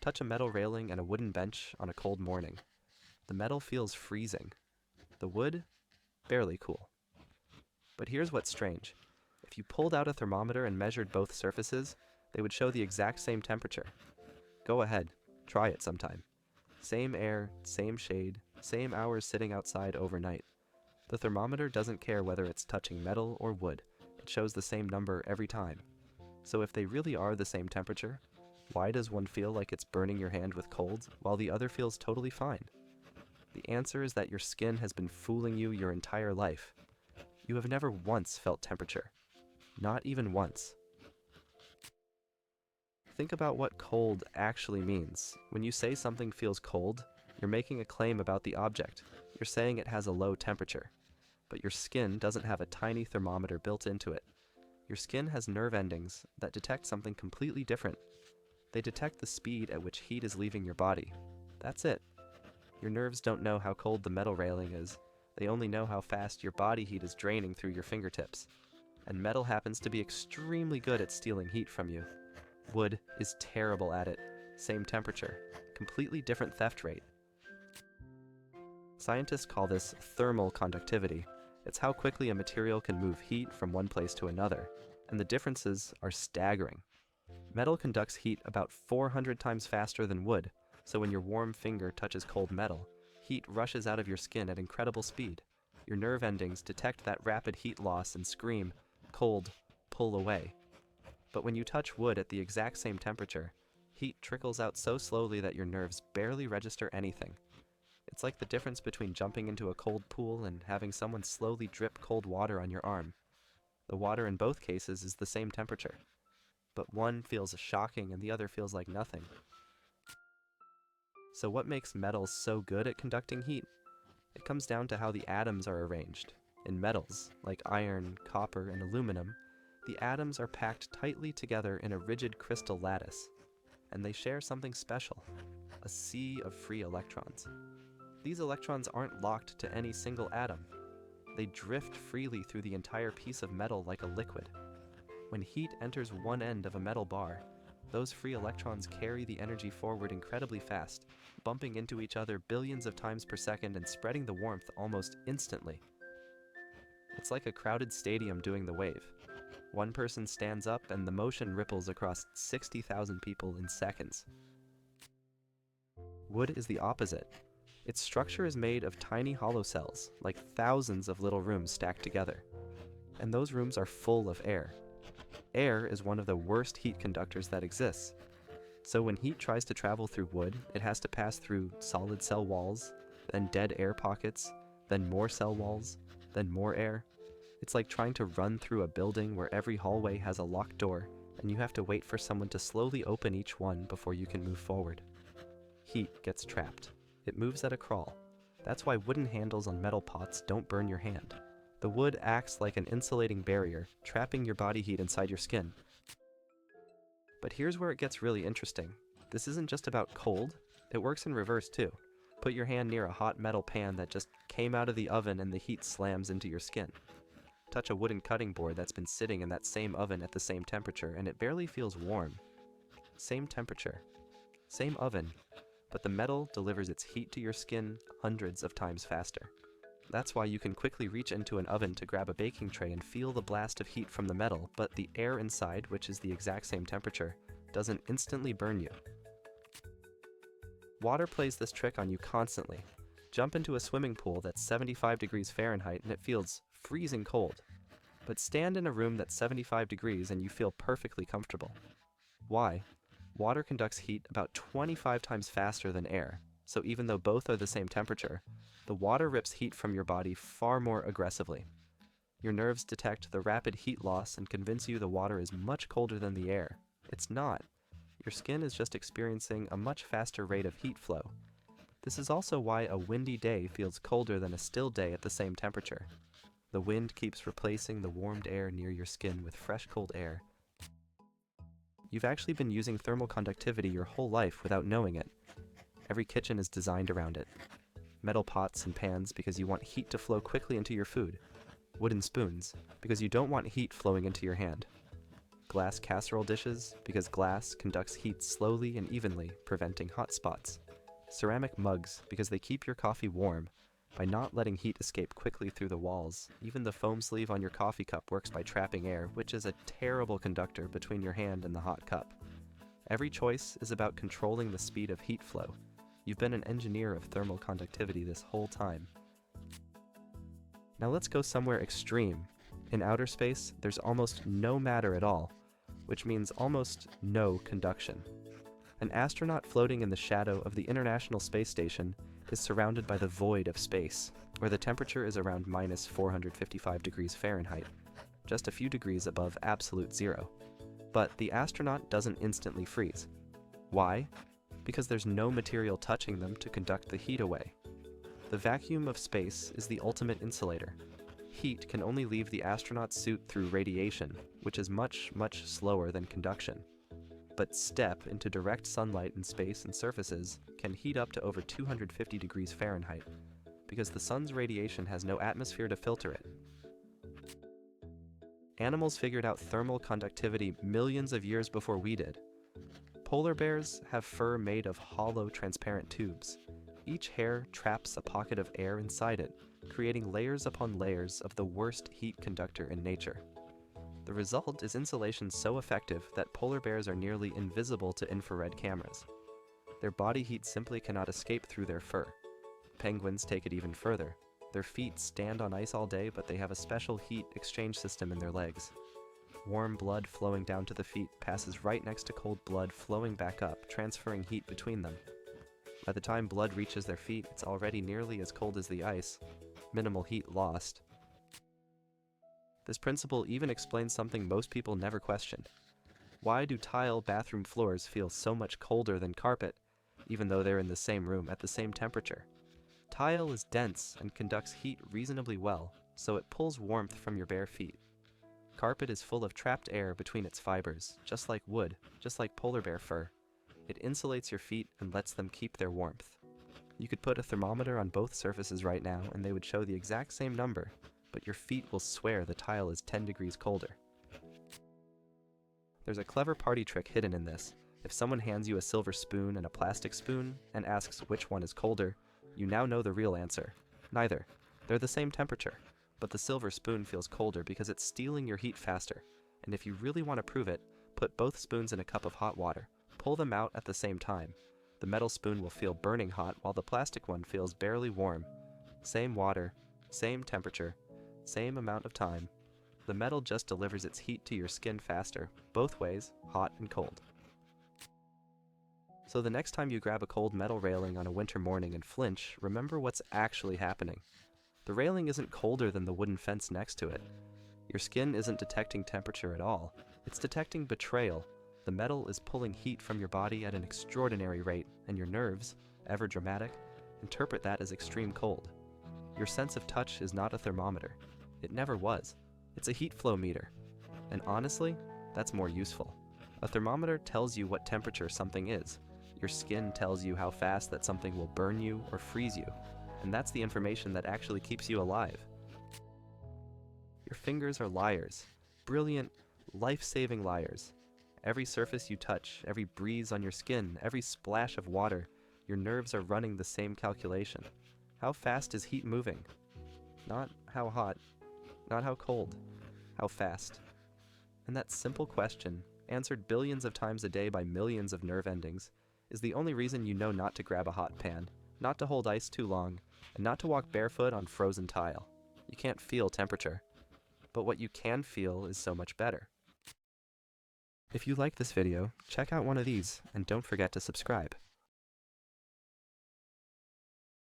Touch a metal railing and a wooden bench on a cold morning. The metal feels freezing. The wood, barely cool. But here's what's strange. If you pulled out a thermometer and measured both surfaces, they would show the exact same temperature. Go ahead, try it sometime. Same air, same shade, same hours sitting outside overnight. The thermometer doesn't care whether it's touching metal or wood. It shows the same number every time. So if they really are the same temperature, why does one feel like it's burning your hand with cold while the other feels totally fine? The answer is that your skin has been fooling you your entire life. You have never once felt temperature. Not even once. Think about what cold actually means. When you say something feels cold, you're making a claim about the object. You're saying it has a low temperature. But your skin doesn't have a tiny thermometer built into it. Your skin has nerve endings that detect something completely different. They detect the speed at which heat is leaving your body. That's it. Your nerves don't know how cold the metal railing is. They only know how fast your body heat is draining through your fingertips. And metal happens to be extremely good at stealing heat from you. Wood is terrible at it. Same temperature. Completely different theft rate. Scientists call this thermal conductivity. It's how quickly a material can move heat from one place to another. And the differences are staggering. Metal conducts heat about 400 times faster than wood, so when your warm finger touches cold metal, heat rushes out of your skin at incredible speed. Your nerve endings detect that rapid heat loss and scream, "Cold, pull away." But when you touch wood at the exact same temperature, heat trickles out so slowly that your nerves barely register anything. It's like the difference between jumping into a cold pool and having someone slowly drip cold water on your arm. The water in both cases is the same temperature, but one feels shocking and the other feels like nothing. So what makes metals so good at conducting heat? It comes down to how the atoms are arranged. In metals, like iron, copper, and aluminum, the atoms are packed tightly together in a rigid crystal lattice, and they share something special, a sea of free electrons. These electrons aren't locked to any single atom. They drift freely through the entire piece of metal like a liquid. When heat enters one end of a metal bar, those free electrons carry the energy forward incredibly fast, bumping into each other billions of times per second and spreading the warmth almost instantly. It's like a crowded stadium doing the wave. One person stands up and the motion ripples across 60,000 people in seconds. Wood is the opposite. Its structure is made of tiny hollow cells, like thousands of little rooms stacked together. And those rooms are full of air. Air is one of the worst heat conductors that exists. So when heat tries to travel through wood, it has to pass through solid cell walls, then dead air pockets, then more cell walls, then more air. It's like trying to run through a building where every hallway has a locked door, and you have to wait for someone to slowly open each one before you can move forward. Heat gets trapped. It moves at a crawl. That's why wooden handles on metal pots don't burn your hand. The wood acts like an insulating barrier, trapping your body heat inside your skin. But here's where it gets really interesting. This isn't just about cold, it works in reverse too. Put your hand near a hot metal pan that just came out of the oven and the heat slams into your skin. Touch a wooden cutting board that's been sitting in that same oven at the same temperature and it barely feels warm. Same temperature, same oven, but the metal delivers its heat to your skin hundreds of times faster. That's why you can quickly reach into an oven to grab a baking tray and feel the blast of heat from the metal, but the air inside, which is the exact same temperature, doesn't instantly burn you. Water plays this trick on you constantly. Jump into a swimming pool that's 75 degrees Fahrenheit and it feels freezing cold. But stand in a room that's 75 degrees and you feel perfectly comfortable. Why? Water conducts heat about 25 times faster than air, so even though both are the same temperature, the water rips heat from your body far more aggressively. Your nerves detect the rapid heat loss and convince you the water is much colder than the air. It's not. Your skin is just experiencing a much faster rate of heat flow. This is also why a windy day feels colder than a still day at the same temperature. The wind keeps replacing the warmed air near your skin with fresh cold air. You've actually been using thermal conductivity your whole life without knowing it. Every kitchen is designed around it. Metal pots and pans because you want heat to flow quickly into your food. Wooden spoons because you don't want heat flowing into your hand. glass casserole dishes because glass conducts heat slowly and evenly, preventing hot spots. Ceramic mugs because they keep your coffee warm by not letting heat escape quickly through the walls. Even the foam sleeve on your coffee cup works by trapping air, which is a terrible conductor between your hand and the hot cup. Every choice is about controlling the speed of heat flow. You've been an engineer of thermal conductivity this whole time. Now let's go somewhere extreme. In outer space, there's almost no matter at all, which means almost no conduction. An astronaut floating in the shadow of the International Space Station is surrounded by the void of space, where the temperature is around minus 455 degrees Fahrenheit, just a few degrees above absolute zero. But the astronaut doesn't instantly freeze. Why? Because there's no material touching them to conduct the heat away. The vacuum of space is the ultimate insulator. Heat can only leave the astronaut's suit through radiation, which is much, much slower than conduction. But step into direct sunlight in space and surfaces can heat up to over 250 degrees Fahrenheit, because the sun's radiation has no atmosphere to filter it. Animals figured out thermal conductivity millions of years before we did. Polar bears have fur made of hollow, transparent tubes. Each hair traps a pocket of air inside it, creating layers upon layers of the worst heat conductor in nature. The result is insulation so effective that polar bears are nearly invisible to infrared cameras. Their body heat simply cannot escape through their fur. Penguins take it even further. Their feet stand on ice all day, but they have a special heat exchange system in their legs. Warm blood flowing down to the feet passes right next to cold blood flowing back up, transferring heat between them. By the time blood reaches their feet, it's already nearly as cold as the ice. Minimal heat lost. This principle even explains something most people never question. Why do tile bathroom floors feel so much colder than carpet, even though they're in the same room at the same temperature? Tile is dense and conducts heat reasonably well, so it pulls warmth from your bare feet. Carpet is full of trapped air between its fibers, just like wood, just like polar bear fur. It insulates your feet and lets them keep their warmth. You could put a thermometer on both surfaces right now and they would show the exact same number, but your feet will swear the tile is 10 degrees colder. There's a clever party trick hidden in this. If someone hands you a silver spoon and a plastic spoon and asks which one is colder, you now know the real answer. Neither. They're the same temperature, but the silver spoon feels colder because it's stealing your heat faster. And if you really want to prove it, put both spoons in a cup of hot water. Pull them out at the same time. The metal spoon will feel burning hot while the plastic one feels barely warm. Same water, same temperature, same amount of time. The metal just delivers its heat to your skin faster, both ways, hot and cold. So the next time you grab a cold metal railing on a winter morning and flinch, remember what's actually happening. The railing isn't colder than the wooden fence next to it. Your skin isn't detecting temperature at all. It's detecting betrayal. The metal is pulling heat from your body at an extraordinary rate, and your nerves, ever dramatic, interpret that as extreme cold. Your sense of touch is not a thermometer. It never was. It's a heat flow meter. And honestly, that's more useful. A thermometer tells you what temperature something is. Your skin tells you how fast that something will burn you or freeze you. And that's the information that actually keeps you alive. Your fingers are liars. Brilliant, life-saving liars. Every surface you touch, every breeze on your skin, every splash of water, your nerves are running the same calculation. How fast is heat moving? Not how hot, not how cold, how fast. And that simple question, answered billions of times a day by millions of nerve endings, is the only reason you know not to grab a hot pan, not to hold ice too long, and not to walk barefoot on frozen tile. You can't feel temperature. But what you can feel is so much better. If you like this video, check out one of these, and don't forget to subscribe.